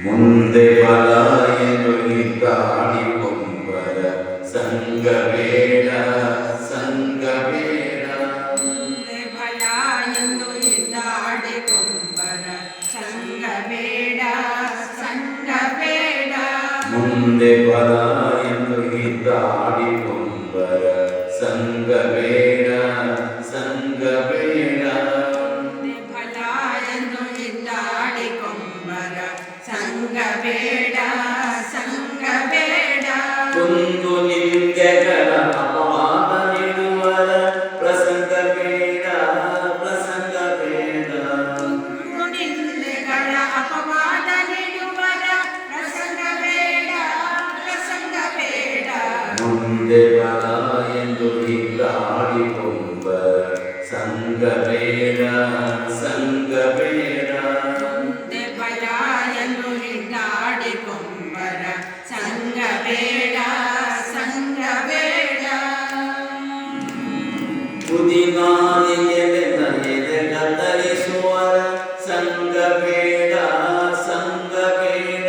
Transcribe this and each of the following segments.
ಮುಂದೆ ಬಲ ಎಂದು ಗಾಳಿಕೊಂಬರ ಸಂಗ ಬೇಡ ಸಂಗ ಬೇಡ. ಮುಂದೆ ಬಲ ಎಂದು ಕೊಂಬರ ಸಂಗ ಬೇಡ ಸಂಗ ಬೇಡ. ಮುಂದೆ ಬಲ ಎಂದು ಕೊಂಬರ ಸಂಗ ಬೇಡ ಸಂಗ ಬೇಡ. ಫಲ ಎಂದು ಕೊಂಬರ ಸಂಗ ಬೇಡ ಸಂಗ ಬೇಡ. ಕುಂದು ನಿಂದೆಗಳ ಅಪವಾದ ನೀಡುವರ ಪ್ರಸಂಗ ಬೇಡ ಪ್ರಸಂಗ ಬೇಡ. ಕುಂದು ನಿಂದೆಗಳ ಅಪವಾದ ನೀಡುವರ ಪ್ರಸಂಗ ಬೇಡ ಪ್ರಸಂಗ ಬೇಡ. ಮುಂದೆ ಬಲ ಎಂದು ಕೊಂಬರ ಸಂಗ ಬೇಡ ಸಂಗ ಬೇಡ. ಮುಂದೆ ಬಲ ಎಂದು ಕೊಂಬರ ಸಂಗ ಬೇಡ ಸಂಗ ಬೇಡ. ಕುದಿನಾಲಿಗೆ ಎದೆ ಕತ್ತರಿಸುವರ ಸಂಗ ಬೇಡ ಸಂಗ ಬೇಡ.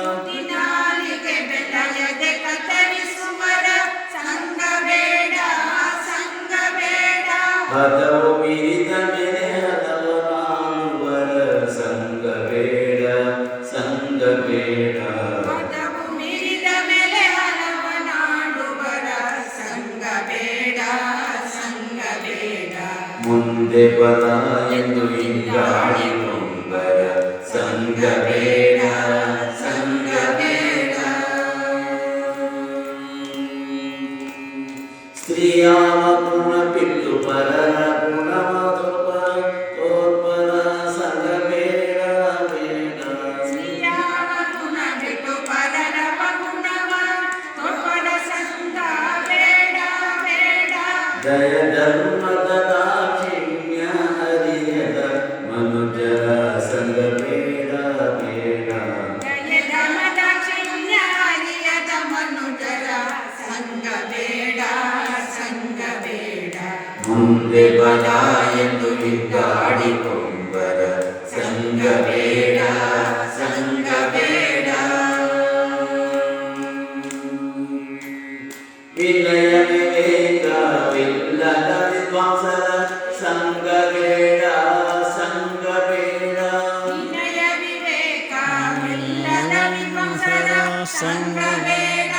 ಕುದಿನಾಲಿಗೆ ಬೆಳೆಯದೆ ಕತ್ತರಿಸುವರ ಸಂಗ ಬೇಡ ಸಂಗ ಬೇಡ. ಹದವು ಮೀರಿದ ಮೇಲೆ ಹದವು ನಾನುವರ ಸಂಗ ಬೇಡ ಸಂಗ ಬೇಡ. ಹದವು ಮೀರಿದ ಮೇಲೆ ಹಲವನಾಡುವರ ಸಂಗ ಬೇಡ ಸಂಗ ಬೇಡ. ಮುಂದೆ ಬಲ ಎಂದು ಕೊಂಬರ ಸಂಗ ಬೇಡ ಸಂಗ ಬೇಡ. ಸ್ತ್ರೀಯಾವ ಗುಣ ಬಿಟ್ಟು ಪರರ ಗುಣವ ತೋರ್ಪರ ಸಂಗ ಬೇಡ ಬೇಡ. ಸ್ತ್ರೀಯಾವ ಗುಣ ಬಿಟ್ಟು ಪರರ ಗುಣವ ತೋರ್ಪರ ಸಂಗ ಬೇಡ ಬೇಡ. ಜಯ ಧರ್ಮದ ದಾಕ್ಷಿಣ್ಯ ಹರಿಯದ ಮನುಜರ ಸಂಗ ಬೇಡ ಬೇಡ. ಜಯದ ಮದಾಕ್ಷಿಣ್ಯ ಹರಿಯದ ಮನುಜರ ಸಂಗ ಬೇಡ ಸಂಗ ಬೇಡ. ಮುಂದೆ ಬಲ ಎಂದು ಕೊಂಬರ ಸಂಗ ಬೇಡ ಸಂಗ ಬೇಡ. ವಿನಯ ವಿವೇಕವಿಲ್ಲದ ವಿದ್ವಾಂಸರ ಸಂಗ ಬೇಡ ಸಂಗ ಬೇಡ. ವಿನಯ ವಿವೇಕವಿಲ್ಲದ ವಿದ್ವಾಂಸರ ಸಂಗ ಬೇಡ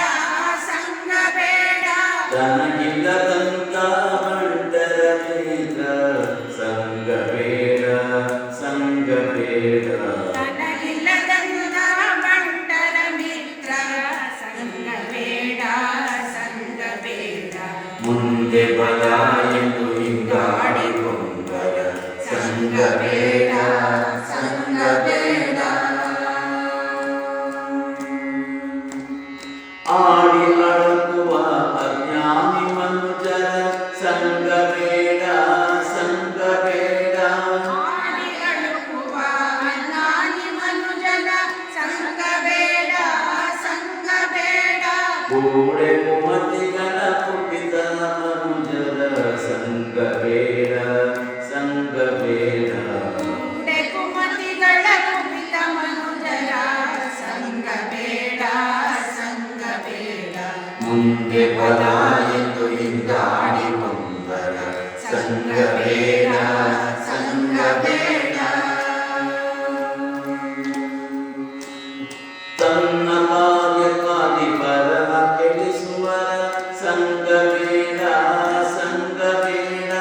ಸಂಗ ಬೇಡ. ತನಗಿಲ್ಲದಂತ ಬಂಟರ ಮಿತ್ರ ಸಂಗ ಬೇಡ ಸಂಗ ಬೇಡ. ತನಗಿಲ್ಲದಂತ ಬಂಟರ ಮಿತ್ರ ಸಂಗ ಬೇಡ ಸಂಗ ಬೇಡ. ಮುಂದೆ ಬಲ ಎಂದು ಕೊಂಬರ ಸಂಗ ಬೇಡ ಸಂಗ ಬೇಡ. ಆಡಿ ಅಡಗುವ ಅಜ್ಞಾನಿ ಮನುಜರ ಸಂಗ ಬೇಡ ಸಂಗ ಬೇಡ. ಆಡಿ ಅಳುಕುವ ಅಜ್ಞಾನಿ ಮನುಜನ ಸಂಗ ಬೇಡ ಸಂಗ ಬೇಡ. ಕೂಡೆ ಕುಮತಿಗಳ ಕುಪಿತ ಮನುಜರ ಸಂಗ ಬೇಡ ಸಂಗ ಬೇಡ. ಕೂಡೆ ಕುಮತಿಗಳ ಕುಪಿತ ಮನುಜರ ಸಂಗ ಬೇಡ ಸಂಗ ಬೇಡ. ಮುಂದೆ ಬಲ ಎಂದು ಕೊಂಬರ ಸಂಗ ಬೇಡ ಸಂಗ ಬೇಡ. ತನ್ನ ಕಾರ್ಯಕ್ಕಾಗಿ ಪರನ ಕೆಡಿಸುವರ ಸಂಗ ಬೇಡ ಸಂಗ ಬೇಡ.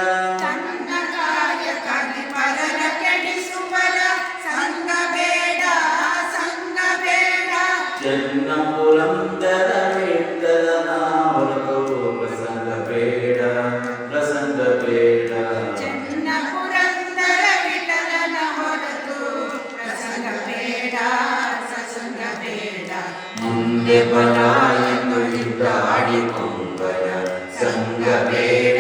ತನ್ನ ಕಾರ್ಯಕ್ಕಾಗಿ ಪರರ ಕೆಡಿಸುವರ ಸಂಗ ಬೇಡ ಸಂಗ ಬೇಡ. ಜನ್ನ ಪುರಂದರ ವಿಠಲನ ಹೊರತು ಪ್ರಸಂಗ ಬೇಡ ಪ್ರಸಂಗ ಬೇಡ. ಚೆನ್ನ ಪುರಂದರ ವಿಠಲನ ಹೊರತು ಪ್ರಸಂಗ ಬೇಡ ಪ್ರಸಂಗ ಬೇಡ. ಮುಂದೆ ಬಲ ಎಂದು ಕೊಂಬರ ಸಂಗ ಬೇಡ